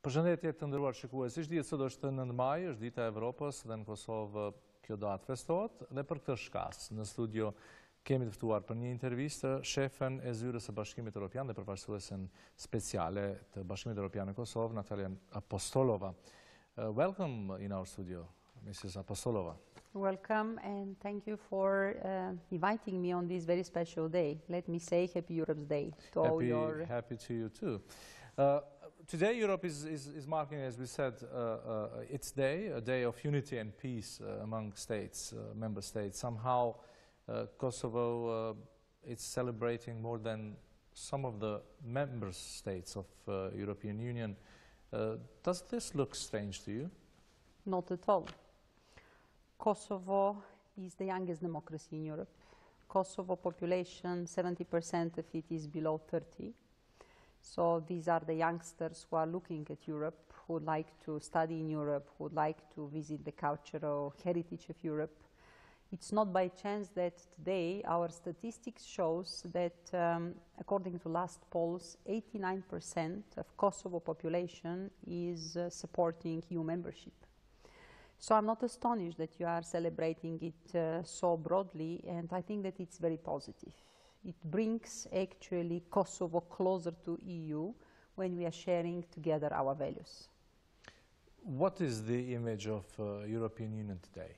Përshëndetje të nderuar shikues, dihet sot është 9 maj, është dita e Evropës dhe në Kosovë kjo datë festohet dhe për këtë shkas në studio kemi të ftuar për një intervistë shefen e zyrës së Bashkimit Evropian dhe përfaqësuesen speciale të Bashkimit Evropian në Kosovë, Natalia Apostolova. Welcome in our studio, Mrs. Apostolova. Welcome and thank you for inviting me on this very special day. Let me say Happy Europe's Day to all your... Happy to you too. Today Europe is marking, as we said, its day, a day of unity and peace among states, member states. Somehow Kosovo is celebrating more than some of the member states of European Union. Does this look strange to you? Not at all. Kosovo is the youngest democracy in Europe. Kosovo population, 70% of it is below 30. So these are the youngsters who are looking at Europe, who would like to study in Europe, who would like to visit the cultural heritage of Europe. It's not by chance that today our statistics shows that according to last polls, 89% of Kosovo population is supporting EU membership. So I'm not astonished that you are celebrating it so broadly, and I think that it's very positive. It brings actually Kosovo closer to EU when we are sharing together our values. What is the image of European Union today?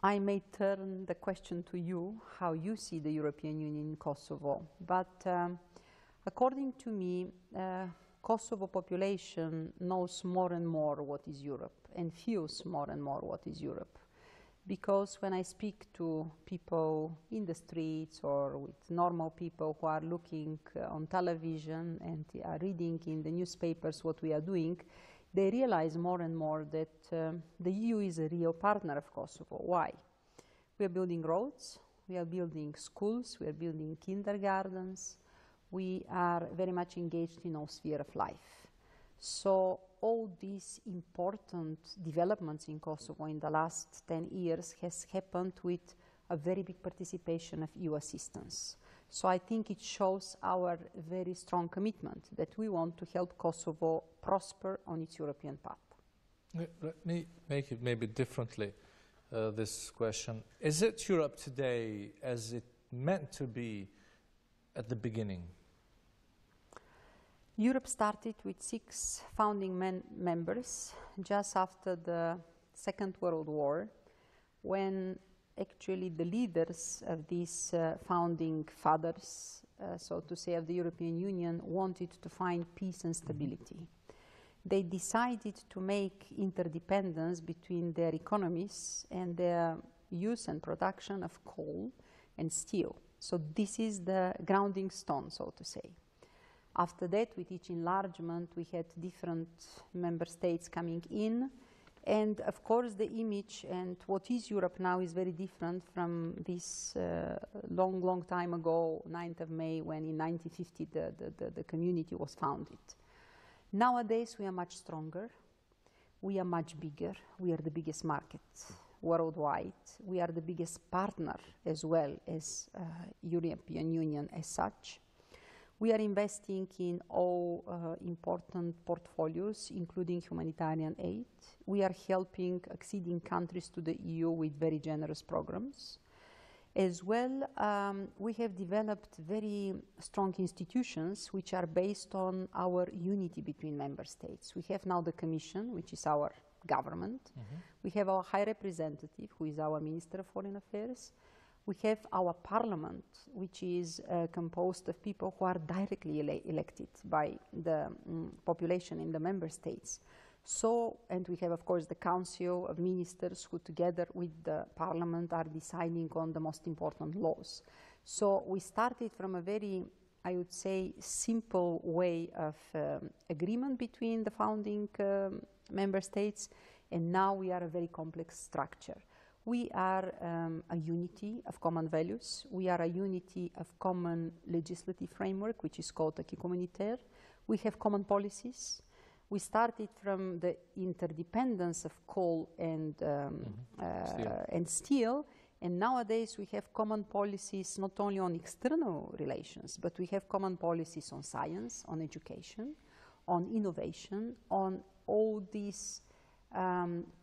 I may turn the question to you, how you see the European Union in Kosovo. But according to me, Kosovo population knows more and more what is Europe and feels more and more what is Europe. Because when I speak to people in the streets or with normal people who are looking on television and are reading in the newspapers what we are doing, they realize more and more that the EU is a real partner of Kosovo. Why? We are building roads, we are building schools, we are building kindergartens, we are very much engaged in all sphere of life. So all these important developments in Kosovo in the last 10 years has happened with a very big participation of EU assistance. So I think it shows our very strong commitment that we want to help Kosovo prosper on its European path. Let me make it maybe differently, this question. Is it Europe today as it meant to be at the beginning? Europe started with 6 founding members just after the Second World War, when actually the leaders of these founding fathers, so to say, of the European Union wanted to find peace and stability. They decided to make interdependence between their economies and their use and production of coal and steel. So this is the grounding stone, so to say. After that, with each enlargement, we had different member states coming in. And of course, the image and what is Europe now is very different from this long time ago, 9th of May, when in 1950 the community was founded. Nowadays, we are much stronger. We are much bigger. We are the biggest market worldwide. We are the biggest partner as well as European Union as such. We are investing in all important portfolios, including humanitarian aid. We are helping acceding countries to the EU with very generous programs. As well, we have developed very strong institutions which are based on our unity between member states. We have now the Commission, which is our government. We have our High Representative, who is our Minister of Foreign Affairs. We have our parliament, which is composed of people who are directly elected by the population in the member states. So, and we have, of course, the Council of Ministers who, together with the parliament, are deciding on the most important laws. So we started from a very, I would say, simple way of agreement between the founding member states, and now we are a very complex structure. We are a unity of common values. We are a unity of common legislative framework, which is called acquis communautaire. We have common policies. We started from the interdependence of coal and steel, and nowadays we have common policies not only on external relations, but we have common policies on science, on education, on innovation, on all these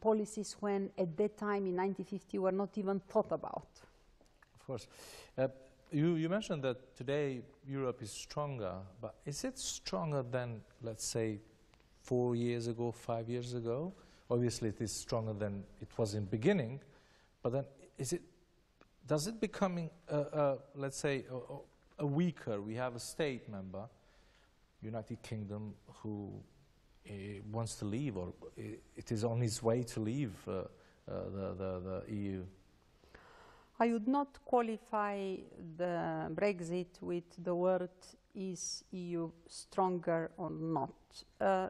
policies when at that time in 1950 were not even thought about. Of course. You mentioned that today Europe is stronger, but is it stronger than, let's say, 4 years ago, 5 years ago? Obviously it is stronger than it was in the beginning, but then does it becoming, let's say, a weaker? We have a state member, United Kingdom, who wants to leave, or it is on its way to leave the EU. I would not qualify the Brexit with the word is EU stronger or not,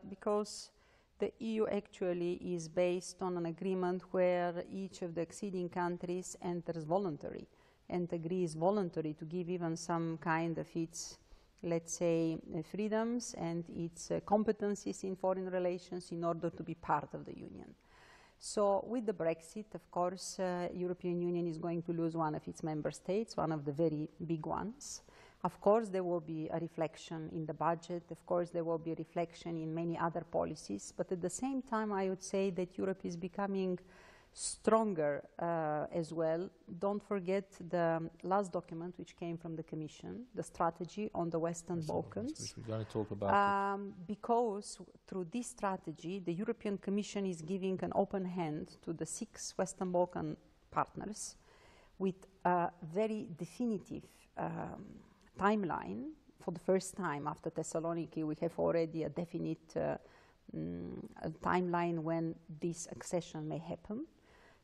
because the EU actually is based on an agreement where each of the acceding countries enters voluntary and agrees voluntary to give even some kind of its, let's say, freedoms and its competencies in foreign relations in order to be part of the Union. So with the Brexit, of course, European Union is going to lose one of its member states, one of the very big ones. Of course, there will be a reflection in the budget. Of course, there will be a reflection in many other policies. But at the same time, I would say that Europe is becoming stronger as well. Don't forget the last document which came from the Commission, the strategy on the Western Balkans. Which we're going to talk about. Because through this strategy, the European Commission is giving an open hand to the 6 Western Balkan partners with a very definitive timeline. For the first time after Thessaloniki, we have already a definite a timeline when this accession may happen.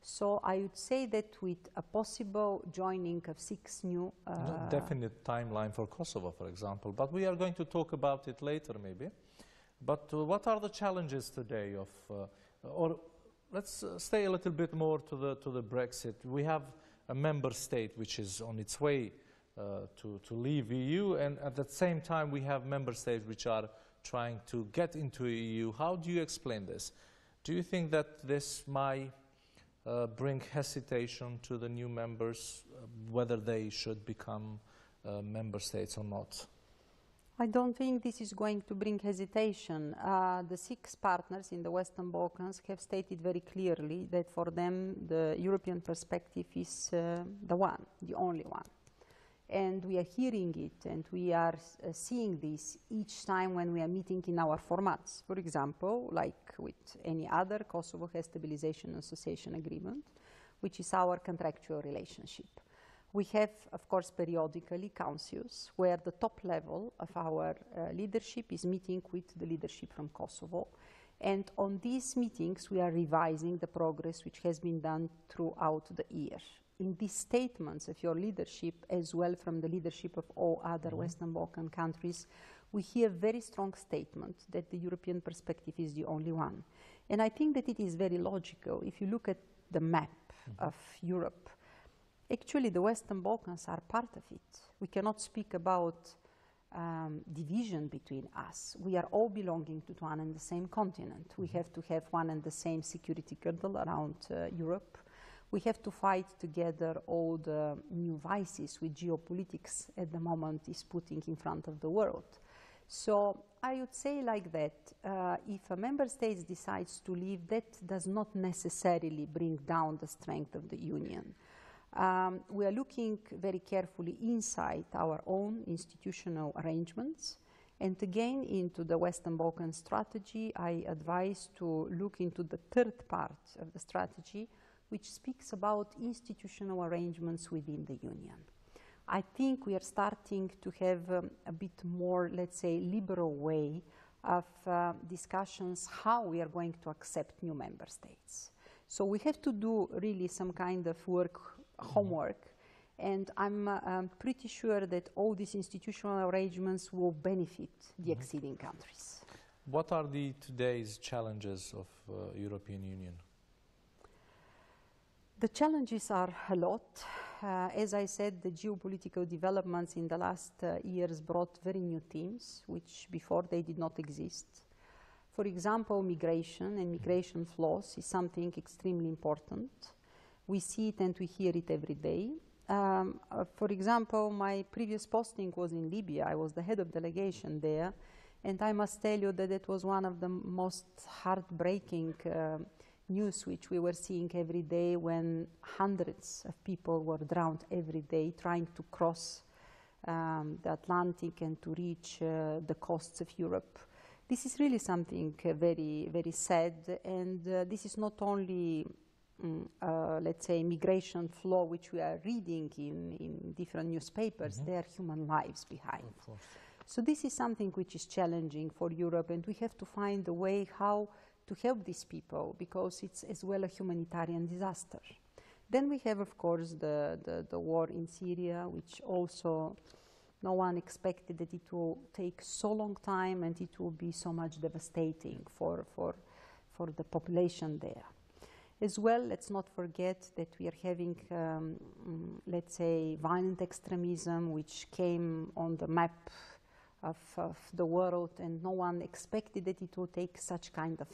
So I would say that with a possible joining of 6 new... No definite timeline for Kosovo, for example, but we are going to talk about it later maybe. But what are the challenges today of, or let's stay a little bit more to the Brexit. We have a member state which is on its way to leave EU, and at the same time we have member states which are trying to get into EU. How do you explain this? Do you think that this might bring hesitation to the new members, whether they should become member states or not? I don't think this is going to bring hesitation. The 6 partners in the Western Balkans have stated very clearly that for them the European perspective is the one, the only one. And we are hearing it, and we are seeing this each time when we are meeting in our formats. For example, like with any other, Kosovo has stabilization and association agreement, which is our contractual relationship. We have, of course, periodically councils where the top level of our leadership is meeting with the leadership from Kosovo. And on these meetings, we are revising the progress which has been done throughout the year. In these statements of your leadership, as well from the leadership of all other Western Balkan countries, we hear very strong statement that the European perspective is the only one. And I think that it is very logical. If you look at the map of Europe, actually the Western Balkans are part of it. We cannot speak about division between us. We are all belonging to one and the same continent. We have to have one and the same security girdle around Europe. We have to fight together all the new vices which geopolitics at the moment is putting in front of the world. So I would say like that, if a member state decides to leave, that does not necessarily bring down the strength of the Union. We are looking very carefully inside our own institutional arrangements. And again, into the Western Balkan strategy, I advise to look into the 3rd part of the strategy, which speaks about institutional arrangements within the Union. I think we are starting to have a bit more, let's say, liberal way of discussions how we are going to accept new member states. So we have to do really some kind of homework, and I'm pretty sure that all these institutional arrangements will benefit the acceding countries. What are today's challenges of European Union? The challenges are a lot. As I said, the geopolitical developments in the last years brought very new themes, which before they did not exist. For example, migration and migration flows is something extremely important. We see it and we hear it every day. For example, my previous posting was in Libya. I was the head of delegation there. And I must tell you that it was one of the most heartbreaking news which we were seeing every day, when hundreds of people were drowned every day trying to cross the Atlantic and to reach the coasts of Europe. This is really something very, very sad, and this is not only let's say, migration flow, which we are reading in different newspapers. There are human lives behind. So this is something which is challenging for Europe, and we have to find a way how to help these people, because it's as well a humanitarian disaster. Then we have, of course, the war in Syria, which also no one expected that it will take so long time and it will be so much devastating for the population there. As well, let's not forget that we are having, let's say, violent extremism, which came on the map of the world, and no one expected that it will take such kind of,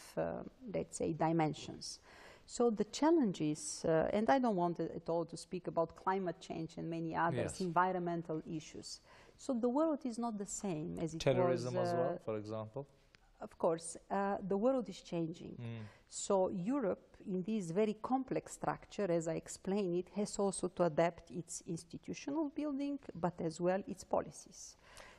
let's say, dimensions. So the challenges, and I don't want at all to speak about climate change and many others, environmental issues. So the world is not the same as it was. Terrorism as well, for example? Of course, the world is changing. So Europe, in this very complex structure, as I explained it, has also to adapt its institutional building, but as well its policies.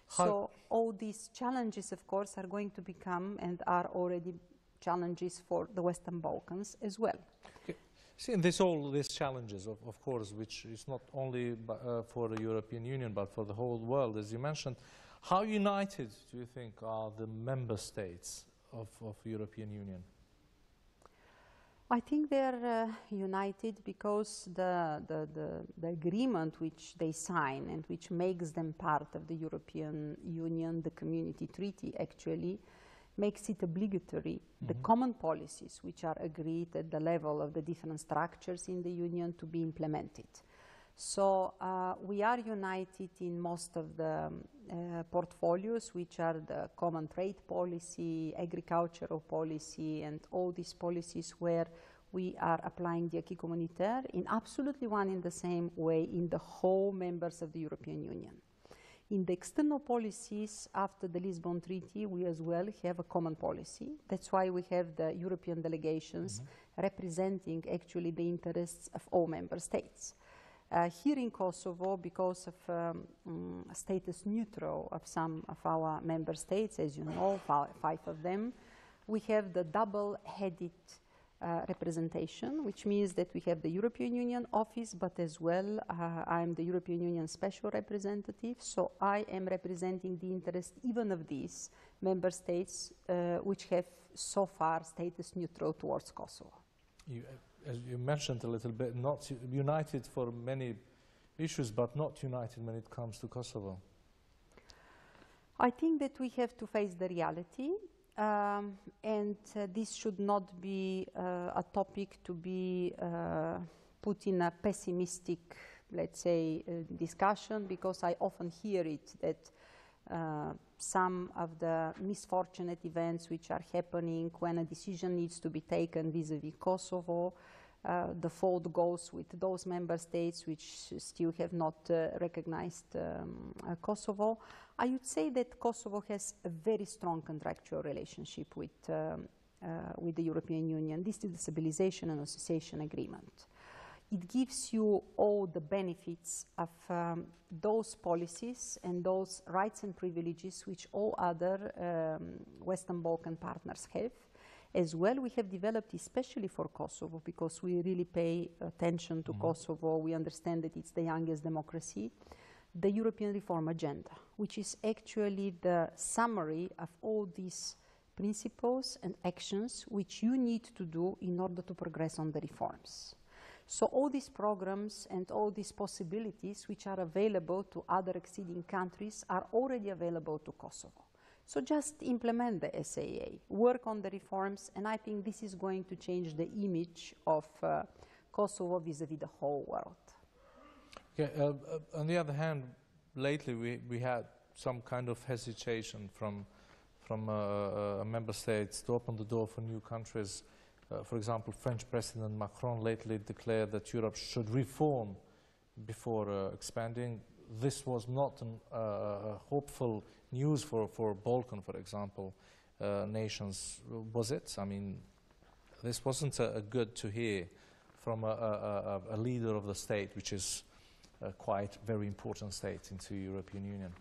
So all these challenges, of course, are going to become and are already challenges for the Western Balkans as well. Okay. See, and all these challenges, of course, which is not only for the European Union, but for the whole world, as you mentioned. How united do you think are the member states of the European Union? I think they're united because the agreement which they sign and which makes them part of the European Union, the Community Treaty actually, makes it obligatory, the common policies which are agreed at the level of the different structures in the Union to be implemented. So we are united in most of the portfolios, which are the common trade policy, agricultural policy, and all these policies where we are applying the acquis communautaire in absolutely one and the same way in the whole members of the European Union. In the external policies, after the Lisbon Treaty, we as well have a common policy. That's why we have the European delegations representing actually the interests of all member states. Here in Kosovo, because of status neutral of some of our member states, as you know, 5 of them, we have the double-headed representation, which means that we have the European Union office, but as well I'm the European Union special representative, so I am representing the interest even of these member states which have so far status neutral towards Kosovo. As you mentioned a little bit, not united for many issues, but not united when it comes to Kosovo. I think that we have to face the reality, and this should not be a topic to be put in a pessimistic, let's say, discussion, because I often hear it that some of the misfortunate events which are happening when a decision needs to be taken vis-à-vis Kosovo, the fault goes with those member states which still have not recognized Kosovo. I would say that Kosovo has a very strong contractual relationship with the European Union. This is the Stabilization and Association Agreement. It gives you all the benefits of those policies and those rights and privileges which all other Western Balkan partners have. As well, we have developed, especially for Kosovo, because we really pay attention to Kosovo, we understand that it's the youngest democracy, the European reform agenda, which is actually the summary of all these principles and actions which you need to do in order to progress on the reforms. So all these programs and all these possibilities which are available to other acceding countries are already available to Kosovo. So just implement the SAA, work on the reforms, and I think this is going to change the image of Kosovo vis-à-vis the whole world. Okay, on the other hand, lately we had some kind of hesitation from member states to open the door for new countries. For example, French President Macron lately declared that Europe should reform before expanding. this was not hopeful news for Balkan, for example, nations, was it? I mean, this wasn't good to hear from a leader of the state, which is quite very important state into European Union.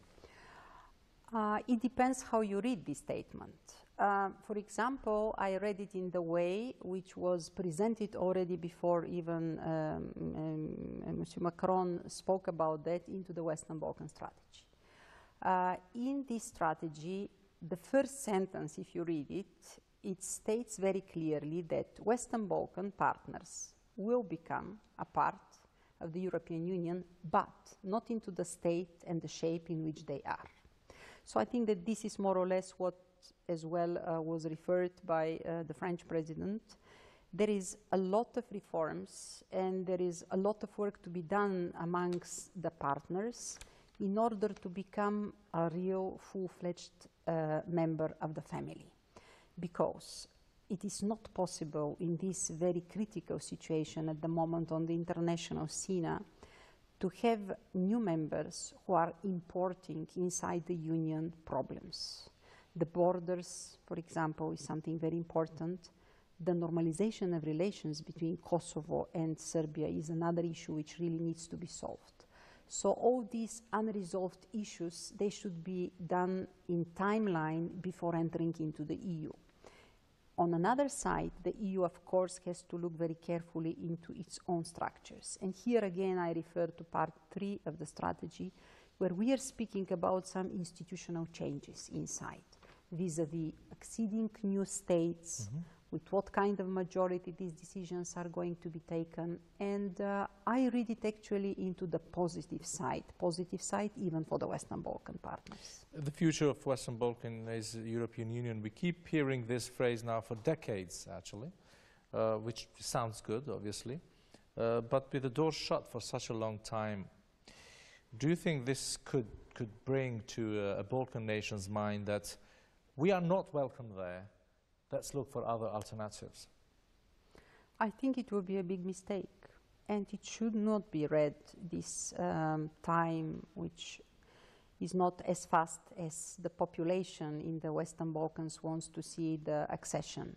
It depends how you read this statement. For example, I read it in the way which was presented already before even Monsieur Macron spoke about that into the Western Balkan strategy. In this strategy, the first sentence, if you read it, it states very clearly that Western Balkan partners will become a part of the European Union, but not into the state and the shape in which they are. So I think that this is more or less what as well was referred by the French president. There is a lot of reforms and there is a lot of work to be done amongst the partners in order to become a real full-fledged member of the family. Because it is not possible in this very critical situation at the moment on the international scene to have new members who are importing inside the Union problems. The borders, for example, is something very important. The normalization of relations between Kosovo and Serbia is another issue which really needs to be solved. So all these unresolved issues, they should be done in timeline before entering into the EU. On another side, the EU, of course, has to look very carefully into its own structures. And here again, I refer to part 3 of the strategy, where we are speaking about some institutional changes inside, vis-à-vis acceding new states, with what kind of majority these decisions are going to be taken. And I read it actually into the positive side even for the Western Balkan partners. The future of Western Balkan is the European Union. We keep hearing this phrase now for decades, actually, which sounds good, obviously. But with the doors shut for such a long time, do you think this could bring to a Balkan nation's mind that we are not welcome there? Let's look for other alternatives. I think it will be a big mistake, and it should not be read this time, which is not as fast as the population in the Western Balkans wants to see the accession.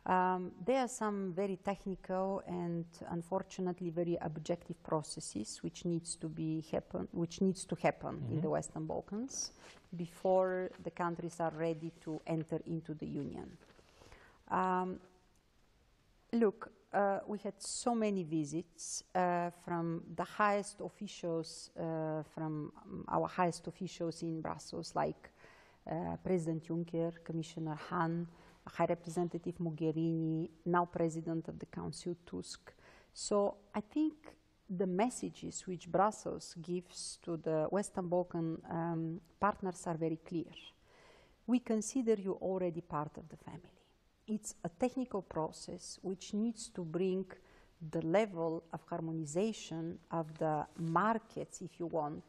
There are some very technical and unfortunately very objective processes which needs to happen in the Western Balkans before the countries are ready to enter into the Union. Look, we had so many visits from the highest officials, from our highest officials in Brussels, like President Juncker, Commissioner Hahn, High Representative Mogherini, now President of the Council Tusk. So I think the messages which Brussels gives to the Western Balkan partners are very clear. We consider you already part of the family. It's a technical process which needs to bring the level of harmonization of the markets, if you want,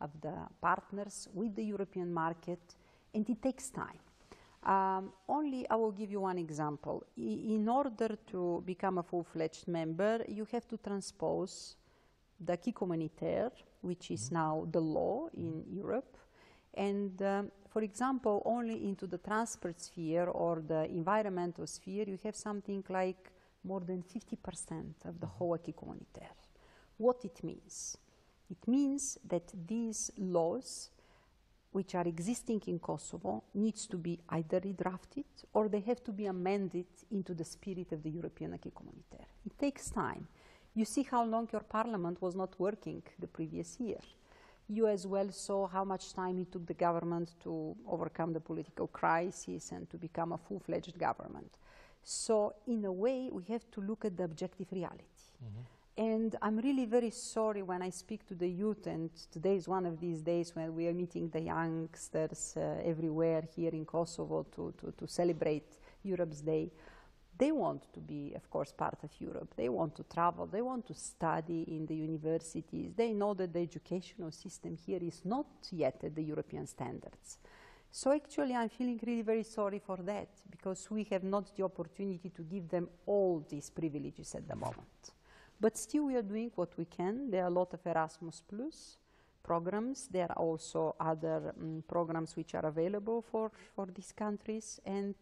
of the partners with the European market, and it takes time. Only I will give you one example. In order to become a full-fledged member, you have to transpose the acquis communautaire, which is now the law in Europe. And for example, only into the transport sphere or the environmental sphere, you have something like more than 50% of the whole acquis communautaire. What it means? It means that these laws which are existing in Kosovo needs to be either redrafted or they have to be amended into the spirit of the European acquis communautaire. It takes time. You see how long your parliament was not working the previous year. You as well saw how much time it took the government to overcome the political crisis and to become a full-fledged government. So in a way, we have to look at the objective reality. And I'm really very sorry when I speak to the youth, and today is one of these days when we are meeting the youngsters everywhere here in Kosovo to celebrate Europe's Day. They want to be, of course, part of Europe. They want to travel. They want to study in the universities. They know that the educational system here is not yet at the European standards. So actually, I'm feeling really very sorry for that, because we have not the opportunity to give them all these privileges at the moment. But still, we are doing what we can. There are a lot of Erasmus+. programs. There are also other programs which are available for these countries. And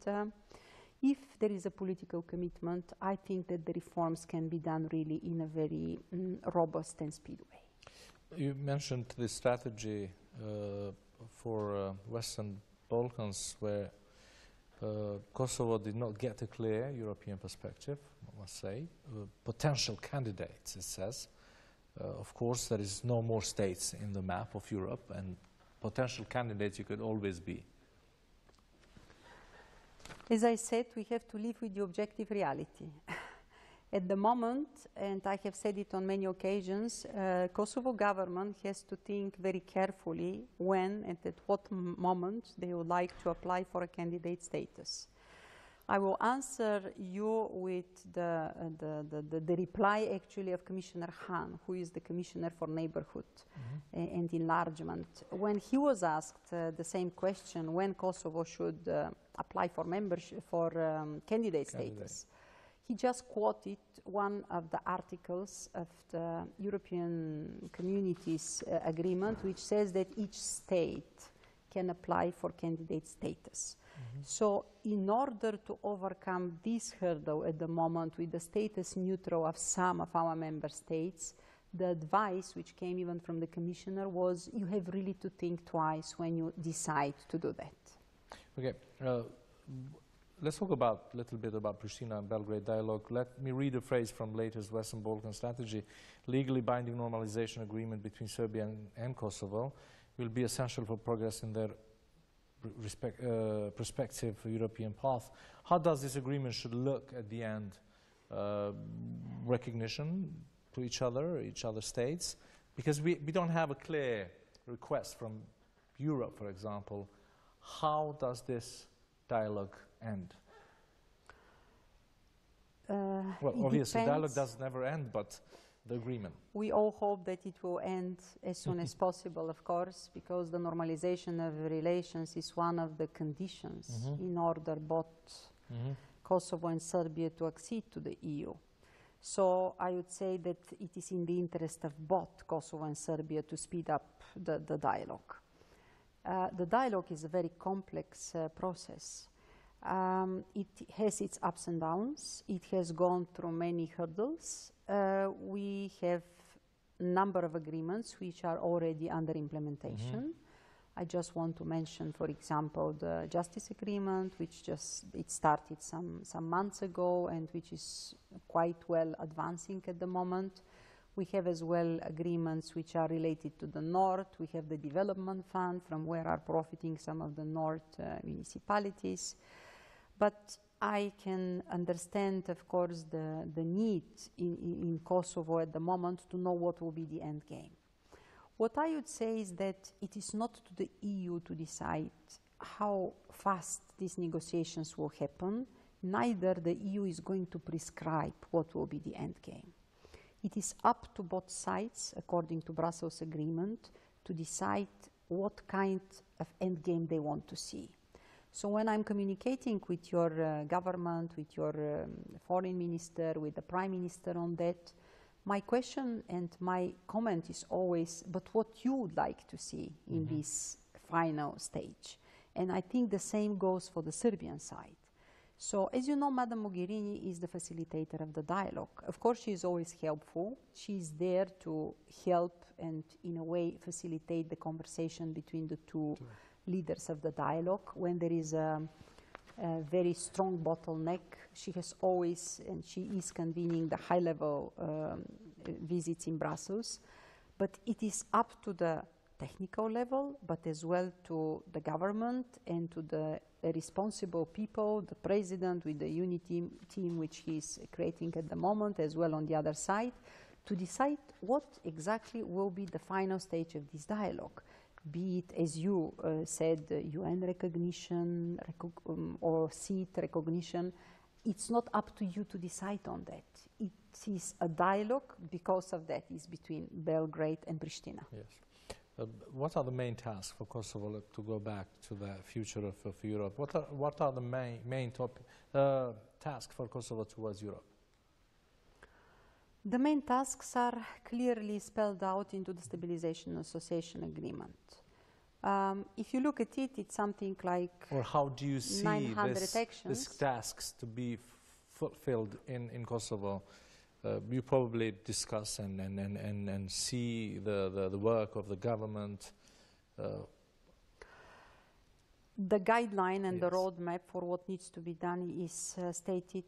if there is a political commitment, I think that the reforms can be done really in a very robust and speed way. You mentioned the strategy for Western Balkans, where Kosovo did not get a clear European perspective, I must say. Potential candidates, it says. Of course, there is no more states in the map of Europe, and potential candidates you could always be. As I said, we have to live with the objective reality. At the moment, and I have said it on many occasions, Kosovo government has to think very carefully when and at what moment they would like to apply for a candidate status. I will answer you with the reply actually of Commissioner Hahn, who is the Commissioner for Neighborhood and Enlargement. When he was asked the same question, when Kosovo should apply for membership, for candidate status, he just quoted one of the articles of the European Communities Agreement, which says that each state can apply for candidate status. So in order to overcome this hurdle at the moment with the status neutral of some of our member states, the advice which came even from the Commissioner was you have really to think twice when you decide to do that. Okay. Let's talk a little bit about Pristina and Belgrade dialogue. Let me read a phrase from latest Western Balkan strategy. Legally binding normalization agreement between Serbia and Kosovo will be essential for progress in their prospective European path. How does this agreement should look at the end? Recognition to each other states? Because we don't have a clear request from Europe, for example. How does this dialogue end? Well, obviously, dialogue does never end, but the agreement. We all hope that it will end as soon as possible, of course, because the normalization of relations is one of the conditions in order both Kosovo and Serbia to accede to the EU. So I would say that it is in the interest of both Kosovo and Serbia to speed up the dialogue. The dialogue is a very complex process. It has its ups and downs. It has gone through many hurdles. We have a number of agreements which are already under implementation. I just want to mention, for example, the Justice Agreement, which it started some months ago and which is quite well advancing at the moment. We have as well agreements which are related to the North. We have the Development Fund from where are profiting some of the North municipalities. But I can understand, of course, the need in Kosovo at the moment to know what will be the end game. What I would say is that it is not to the EU to decide how fast these negotiations will happen. Neither the EU is going to prescribe what will be the end game. It is up to both sides, according to Brussels Agreement, to decide what kind of end game they want to see. So when I'm communicating with your government, with your foreign minister, with the prime minister on that, my question and my comment is always, but what you would like to see in this final stage. And I think the same goes for the Serbian side. So as you know, Madam Mogherini is the facilitator of the dialogue. Of course, she is always helpful. She is there to help and in a way facilitate the conversation between the two leaders of the dialogue. When there is a very strong bottleneck, she has always, and she is convening the high-level visits in Brussels. But it is up to the technical level, but as well to the government and to the responsible people, the president with the unity team which he is creating at the moment, as well on the other side, to decide what exactly will be the final stage of this dialogue. Be it, as you said, UN recognition or seat recognition. It's not up to you to decide on that. It is a dialogue because of that is between Belgrade and Pristina. Yes. What are the main tasks for Kosovo to go back to the future of Europe? What are the main tasks for Kosovo towards Europe? The main tasks are clearly spelled out into the Stabilization and Association Agreement. If you look at it, it's something like or how do you see 900 these tasks to be fulfilled in Kosovo? You probably discuss and see the work of the government. The guideline and yes. the roadmap for what needs to be done is stated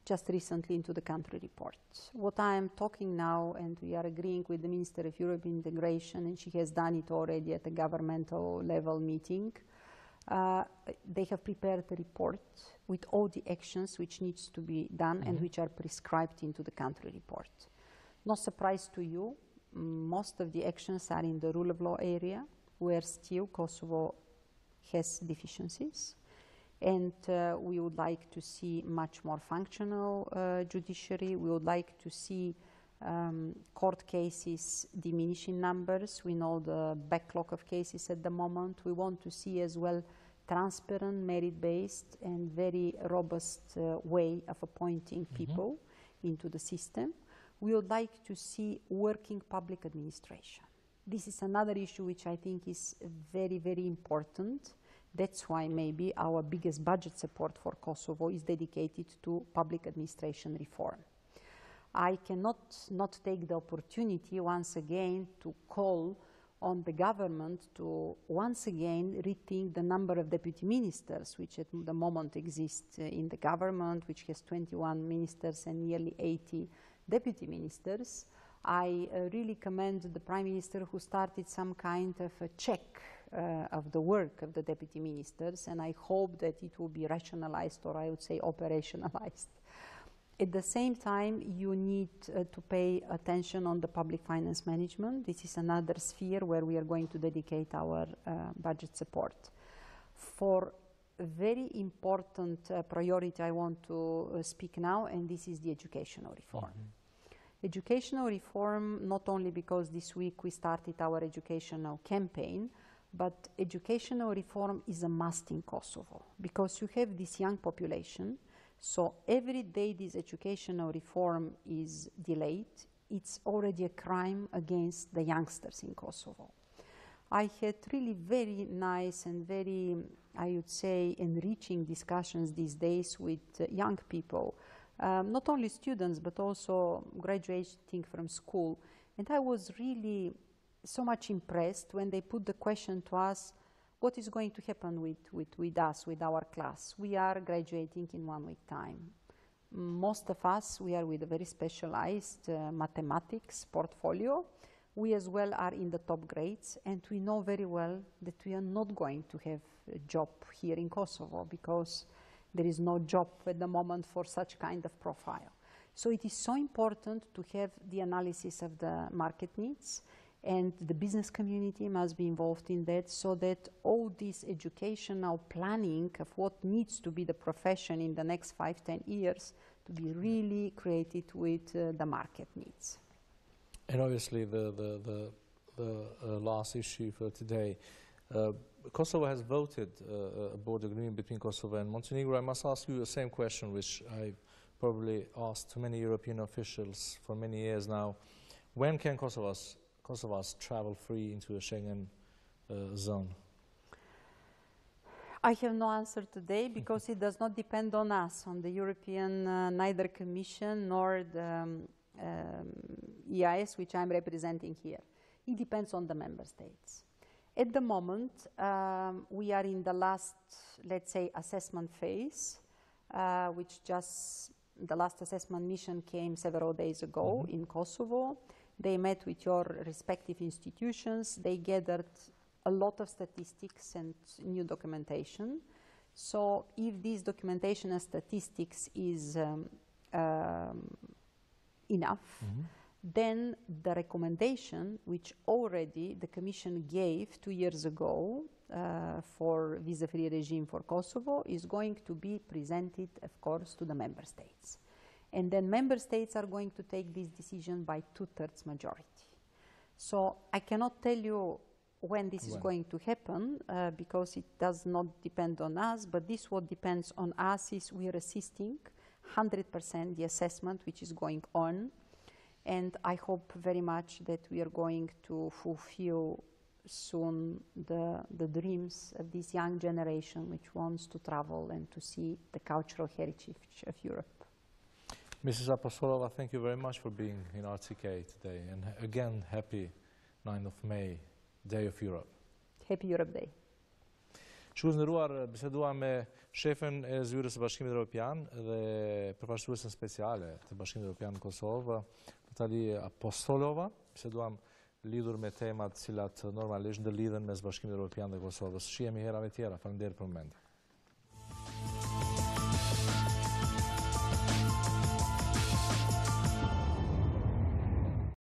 just recently into the country report. What I am talking now, and we are agreeing with the Minister of European Integration, and she has done it already at a governmental level meeting. They have prepared a report with all the actions which needs to be done and which are prescribed into the country report. No surprise to you, most of the actions are in the rule of law area, where still Kosovo has deficiencies. And we would like to see much more functional judiciary. We would like to see court cases diminish in numbers. We know the backlog of cases at the moment. We want to see as well transparent, merit-based, and very robust way of appointing people into the system. We would like to see working public administration. This is another issue which I think is very, very important. That's why maybe our biggest budget support for Kosovo is dedicated to public administration reform. I cannot not take the opportunity once again to call on the government to once again rethink the number of deputy ministers which at the moment exist in the government, which has 21 ministers and nearly 80 deputy ministers. I really commend the Prime Minister who started some kind of a check of the work of the deputy ministers, and I hope that it will be rationalized, or I would say operationalized. At the same time, you need to pay attention on the public finance management. This is another sphere where we are going to dedicate our budget support. For a very important priority I want to speak now, and this is the educational reform. Educational reform, not only because this week we started our educational campaign, but educational reform is a must in Kosovo because you have this young population. So every day this educational reform is delayed, it's already a crime against the youngsters in Kosovo. I had really very nice and very, I would say, enriching discussions these days with young people, not only students, but also graduating from school. And I was really so much impressed when they put the question to us, what is going to happen with us, with our class? We are graduating in 1 week time. Most of us, we are with a very specialized mathematics portfolio. We as well are in the top grades, and we know very well that we are not going to have a job here in Kosovo because there is no job at the moment for such kind of profile. So it is so important to have the analysis of the market needs, and the business community must be involved in that so that all this educational planning of what needs to be the profession in the next 5-10 years to be really created with the market needs. And obviously the last issue for today, Kosovo has voted a border agreement between Kosovo and Montenegro. I must ask you the same question which I probably asked to many European officials for many years now. When can Kosovars travel free into a Schengen zone? I have no answer today because it does not depend on us, on the European, neither Commission nor the EIS, which I'm representing here. It depends on the member states. At the moment, we are in the last, let's say, assessment phase, which just, the last assessment mission came several days ago in Kosovo. They met with your respective institutions. They gathered a lot of statistics and new documentation. So if this documentation and statistics is enough, then the recommendation, which already the Commission gave 2 years ago for visa-free regime for Kosovo, is going to be presented, of course, to the member states. And then member states are going to take this decision by 2/3 majority. So I cannot tell you when this is going to happen because it does not depend on us, but this what depends on us is we are assisting 100% the assessment which is going on. And I hope very much that we are going to fulfill soon the dreams of this young generation which wants to travel and to see the cultural heritage of Europe. Mrs. Apostolova, thank you very much for being in RTK today. And again, happy 9th of May, Day of Europe. Happy Europe Day. Shikues nderuar, bisedua me shefen e zyrës së Bashkimit Evropian dhe përfaqësuesen speciale të Bashkimit Evropian në Kosovë, Pristina Apostolova. Biseduam lidhur me temat cilat normalisht ndërlidhen mes Bashkimit Evropian dhe Kosovës. Shihemi herave tjera. Faleminderit për momentin.